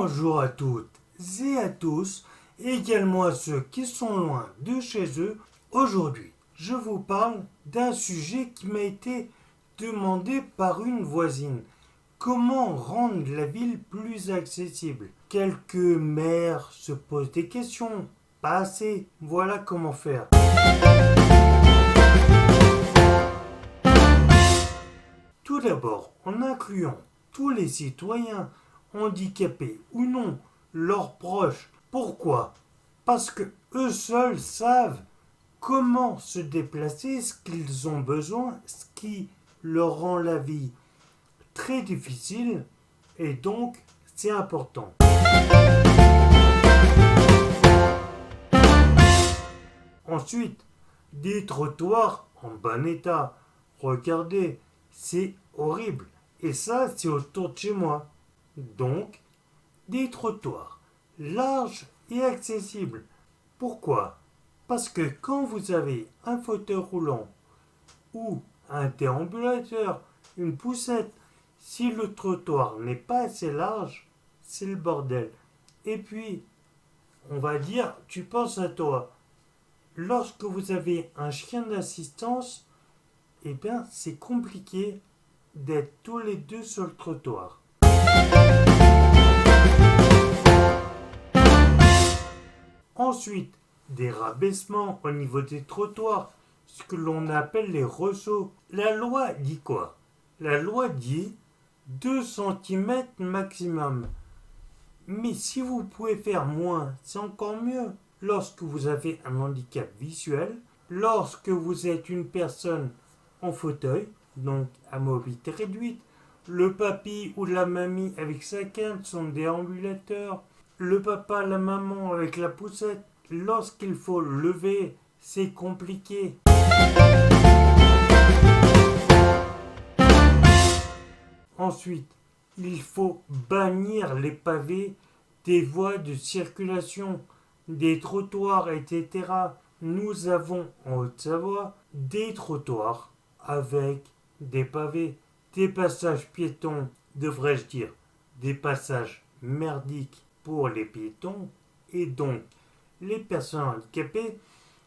Bonjour à toutes et à tous, également à ceux qui sont loin de chez eux. Aujourd'hui, je vous parle d'un sujet qui m'a été demandé par une voisine. Comment rendre la ville plus accessible? Quelques maires se posent des questions, pas assez. Voilà comment faire. Tout d'abord, en incluant tous les citoyens, handicapés ou non, leurs proches. Pourquoi? Parce que eux seuls savent comment se déplacer, ce qu'ils ont besoin, ce qui leur rend la vie très difficile, et donc c'est important. Ensuite, des trottoirs en bon état. Regardez, c'est horrible. Et ça, c'est autour de chez moi. Donc, des trottoirs larges et accessibles. Pourquoi? Parce que quand vous avez un fauteuil roulant ou un déambulateur, une poussette, si le trottoir n'est pas assez large, c'est le bordel. Et puis, on va dire, tu penses à toi. Lorsque vous avez un chien d'assistance, eh bien, c'est compliqué d'être tous les deux sur le trottoir. Ensuite, des rabaissements au niveau des trottoirs, ce que l'on appelle les ressauts. La loi dit quoi? La loi dit 2 cm maximum. Mais si vous pouvez faire moins, c'est encore mieux. Lorsque vous avez un handicap visuel, lorsque vous êtes une personne en fauteuil, donc à mobilité réduite, le papy ou la mamie avec sa canne, son déambulateur, le papa, la maman avec la poussette, lorsqu'il faut lever, c'est compliqué. Ensuite, il faut bannir les pavés des voies de circulation, des trottoirs, etc. Nous avons en Haute-Savoie des trottoirs avec des pavés, des passages piétons, devrais-je dire, des passages merdiques pour les piétons et donc les personnes handicapées.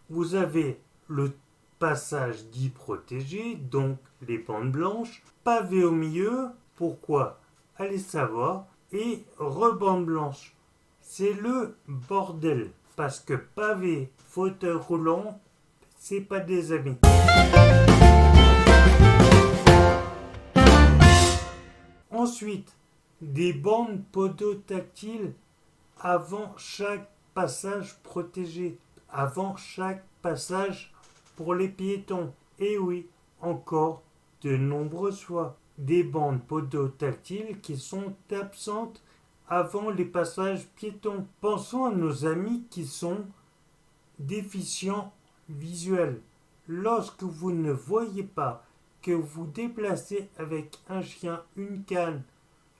Vous avez le passage dit protégé, donc les bandes blanches, pavés au milieu. Pourquoi? Allez savoir. Et rebande blanche. C'est le bordel. Parce que pavé, fauteuil roulant, c'est pas des amis. Ensuite, des bandes podotactiles avant chaque passage protégé, avant chaque passage pour les piétons. Et oui, encore de nombreuses fois, des bandes podotactiles qui sont absentes avant les passages piétons. Pensons à nos amis qui sont déficients visuels. Lorsque vous ne voyez pas, que vous déplacez avec un chien, une canne,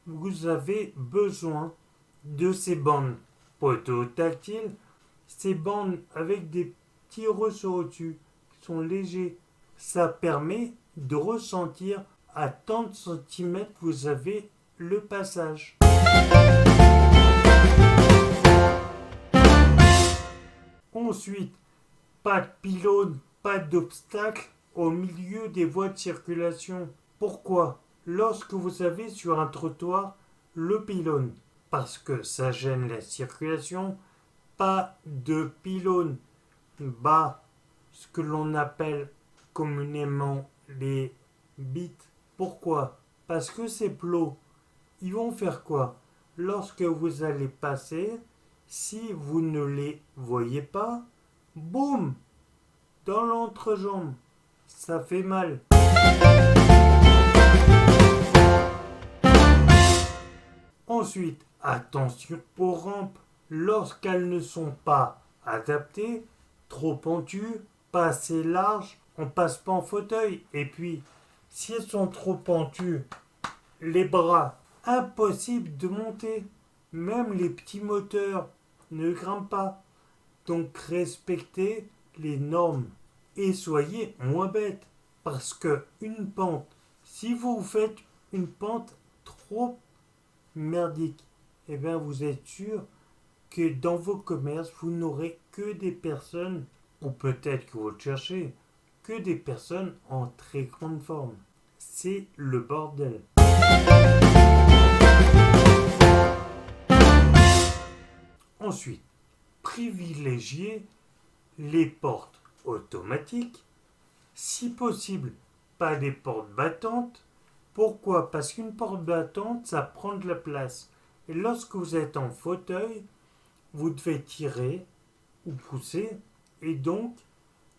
vous avez besoin de ces bandes podotactiles, ces bandes avec des petits ressorts au-dessus qui sont légers. Ça permet de ressentir à tant de centimètres vous avez le passage. Ensuite, pas de pylône, pas d'obstacle au milieu des voies de circulation. Pourquoi? Lorsque vous avez sur un trottoir le pylône, parce que ça gêne la circulation, pas de pylône bas, ce que l'on appelle communément les bites. Pourquoi? Parce que ces plots, ils vont faire quoi? Lorsque vous allez passer, si vous ne les voyez pas, boum, dans l'entrejambe, ça fait mal. Ensuite, attention aux rampes lorsqu'elles ne sont pas adaptées, trop pentues, pas assez larges, on passe pas en fauteuil. Et puis, si elles sont trop pentues, les bras, impossible de monter. Même les petits moteurs ne grimpent pas. Donc respectez les normes et soyez moins bêtes. Parce que une pente, si vous faites une pente trop merdique, eh bien vous êtes sûr que dans vos commerces, vous n'aurez que des personnes, ou peut-être que vous le cherchez, que des personnes en très grande forme. C'est le bordel. Ensuite, privilégiez les portes automatiques, si possible, pas des portes battantes. Pourquoi? Parce qu'une porte battante, ça prend de la place. Et lorsque vous êtes en fauteuil, vous devez tirer ou pousser, et donc,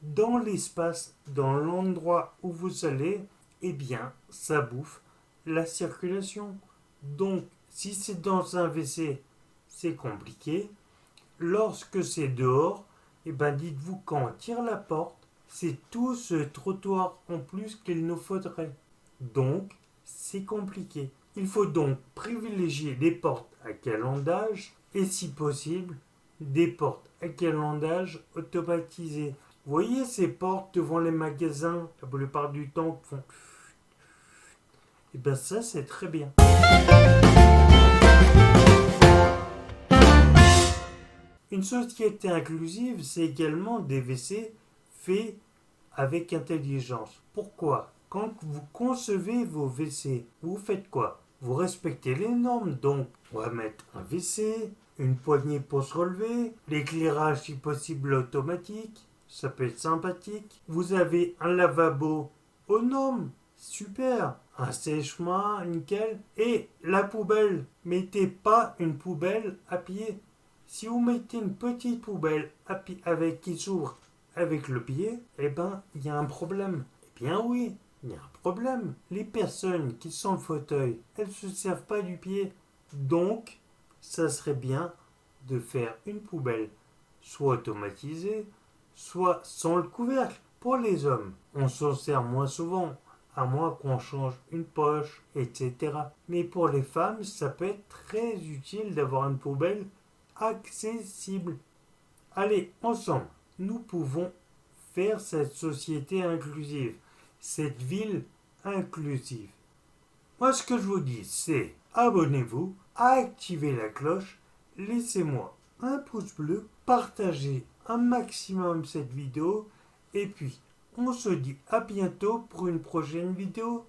dans l'espace, dans l'endroit où vous allez, eh bien, ça bouffe la circulation. Donc, si c'est dans un WC, c'est compliqué. Lorsque c'est dehors, eh ben dites-vous quand on tire la porte, c'est tout ce trottoir en plus qu'il nous faudrait. Donc, c'est compliqué. Il faut donc privilégier des portes à calandage et si possible, des portes à calandage automatisées. Vous voyez ces portes devant les magasins, la plupart du temps, font... Et bien ça, c'est très bien. Une société inclusive, c'est également des WC faits avec intelligence. Pourquoi? Quand vous concevez vos WC, vous faites quoi? Vous respectez les normes, donc on va mettre un WC, une poignée pour se relever, l'éclairage si possible automatique, ça peut être sympathique. Vous avez un lavabo aux normes, super, un sèche-main, nickel, et la poubelle. Mettez pas une poubelle à pied. Si vous mettez une petite poubelle avec qui s'ouvre avec le pied, eh ben, il y a un problème. Eh bien oui, il y a un problème. Les personnes qui sont en fauteuil, elles ne se servent pas du pied. Donc, ça serait bien de faire une poubelle soit automatisée, soit sans le couvercle. Pour les hommes, on s'en sert moins souvent, à moins qu'on change une poche, etc. Mais pour les femmes, ça peut être très utile d'avoir une poubelle accessible. Allez, ensemble, nous pouvons faire cette société inclusive, cette ville inclusive. Moi, ce que je vous dis, c'est abonnez-vous, activez la cloche, laissez-moi un pouce bleu, partagez un maximum cette vidéo, et puis on se dit à bientôt pour une prochaine vidéo.